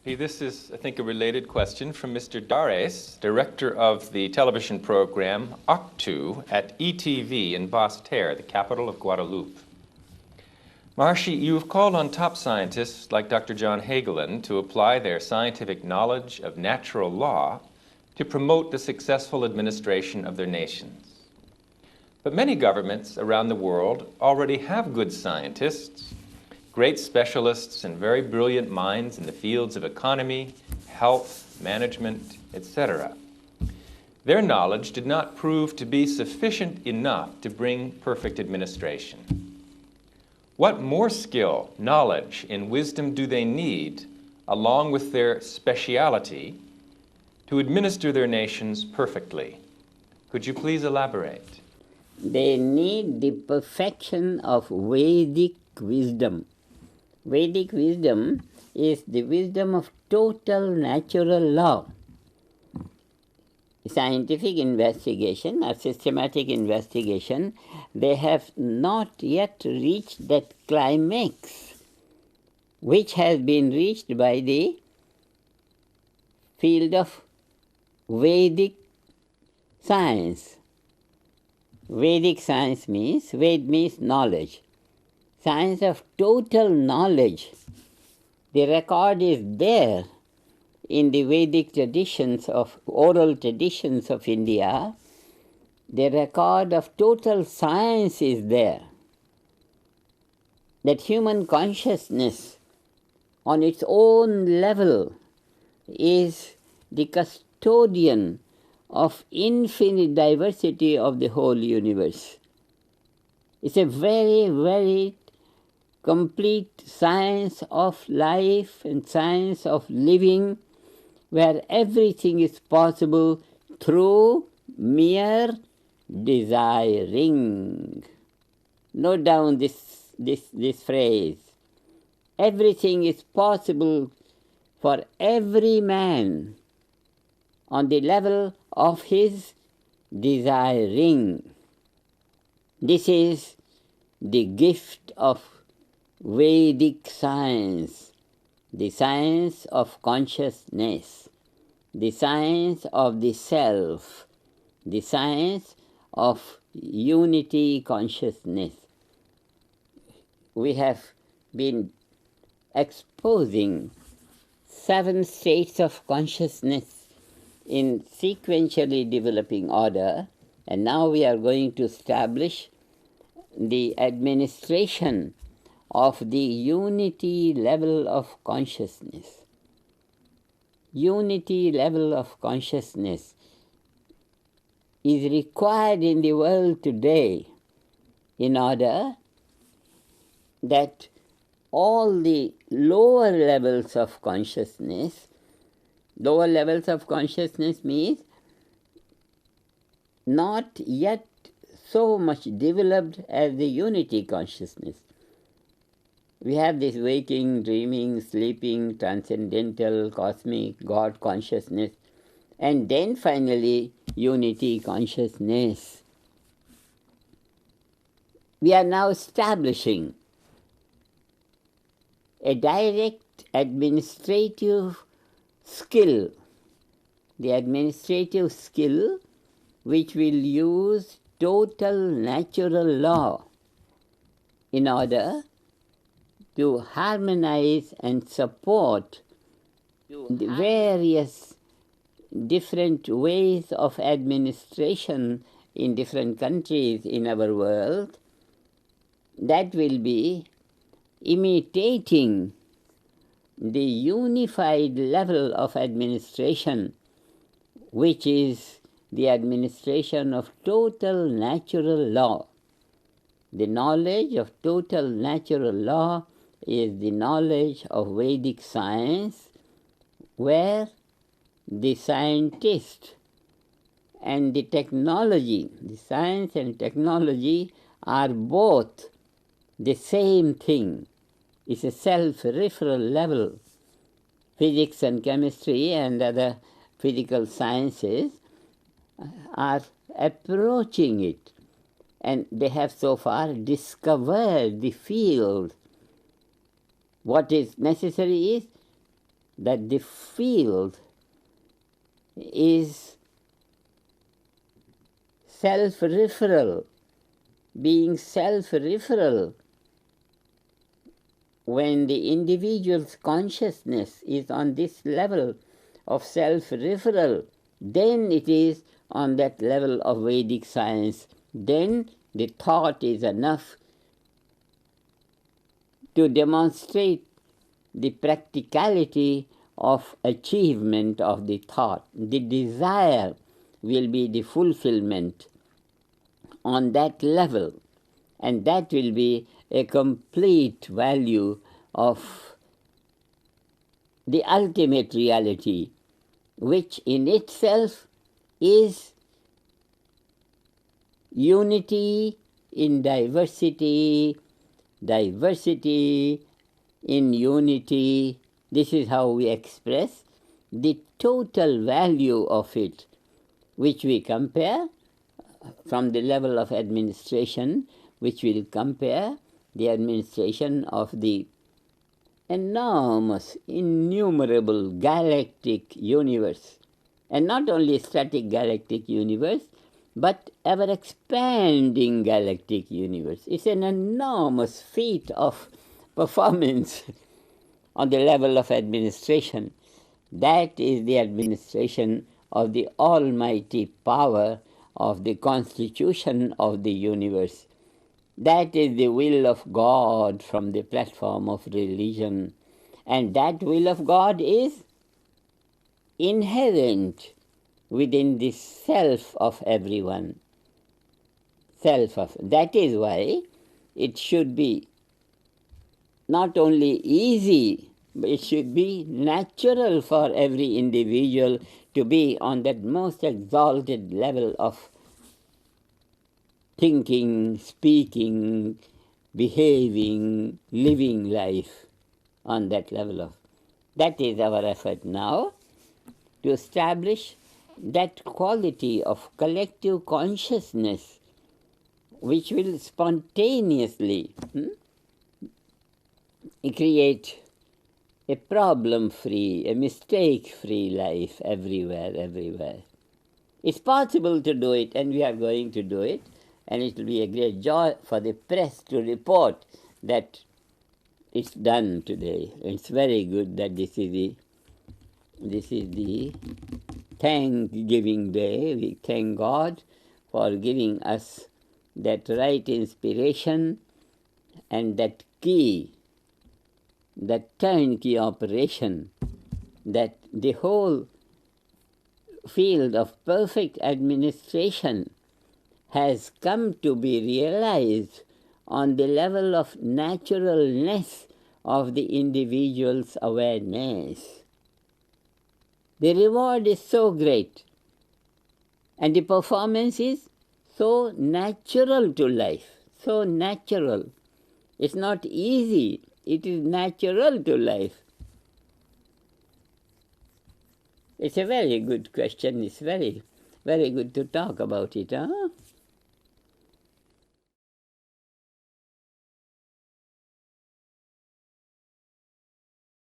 This is, I think, a related question from Mr. Dares, director of the television program Octu at ETV in Basse-Terre, the capital of Guadeloupe. Maharishi, you've called on top scientists like Dr. John Hagelin to apply their scientific knowledge of natural law to promote the successful administration of their nations. But many governments around the world already have good scientists, great specialists and very brilliant minds in the fields of economy, health, management, etc. Their knowledge did not prove to be sufficient enough to bring perfect administration. What more skill, knowledge, and wisdom do they need, along with their speciality, to administer their nations perfectly? Could you please elaborate? They need the perfection of Vedic wisdom. Vedic wisdom is the wisdom of total natural law. Scientific investigation or systematic investigation, they have not yet reached that climax which has been reached by the field of Vedic science. Vedic science means, Ved means knowledge. Science of total knowledge. The record is there in the Vedic traditions of oral traditions of India. The record of total science is there. That human consciousness on its own level is the custodian of infinite diversity of the whole universe. It's a very, very complete science of life and science of living, where everything is possible through mere desiring. Note down this phrase. Everything is possible for every man on the level of his desiring. This is the gift of Vedic science, the science of consciousness, the science of the self, the science of unity consciousness. We have been exposing 7 states of consciousness in sequentially developing order, and now we are going to establish the administration of the unity level of consciousness. Unity level of consciousness is required in the world today in order that all the lower levels of consciousness means not yet so much developed as the unity consciousness. We have this waking, dreaming, sleeping, transcendental, cosmic, God consciousness, and then finally unity consciousness. We are now establishing a direct administrative skill, the administrative skill which will use total natural law in order to harmonize and support the various different ways of administration in different countries in our world, that will be imitating the unified level of administration, which is the administration of total natural law. The knowledge of total natural law is the knowledge of Vedic science, where the scientist and the technology, the science and technology, are both the same thing. It's a self-referral level. Physics and chemistry and other physical sciences are approaching it, and they have so far discovered the field. What is necessary is that the field is self-referral, being self-referral. When the individual's consciousness is on this level of self-referral, then it is on that level of Vedic science. Then the thought is enough to demonstrate the practicality of achievement of the thought. The desire will be the fulfillment on that level, and that will be a complete value of the ultimate reality, which in itself is unity in diversity, diversity in unity. This is how we express the total value of it, which we compare from the level of administration, which will compare the administration of the enormous, innumerable galactic universe, and not only static galactic universe, but ever-expanding galactic universe. It's an enormous feat of performance on the level of administration. That is the administration of the almighty power of the constitution of the universe. That is the will of God from the platform of religion. And that will of God is inherent within the self of everyone. That is why it should be not only easy, but it should be natural for every individual to be on that most exalted level of thinking, speaking, behaving, living life on that level of. That is our effort now, to establish that quality of collective consciousness which will spontaneously create a problem-free, a mistake-free life everywhere. It's possible to do it, and we are going to do it, and it will be a great joy for the press to report that it's done today. It's very good that this is the Thanksgiving Day. We thank God for giving us that right inspiration and that key, that turnkey operation, that the whole field of perfect administration has come to be realized on the level of naturalness of the individual's awareness. The reward is so great, and the performance is so natural to life, so natural. It's not easy, it is natural to life. It's a very good question. It's very, very good to talk about it, huh?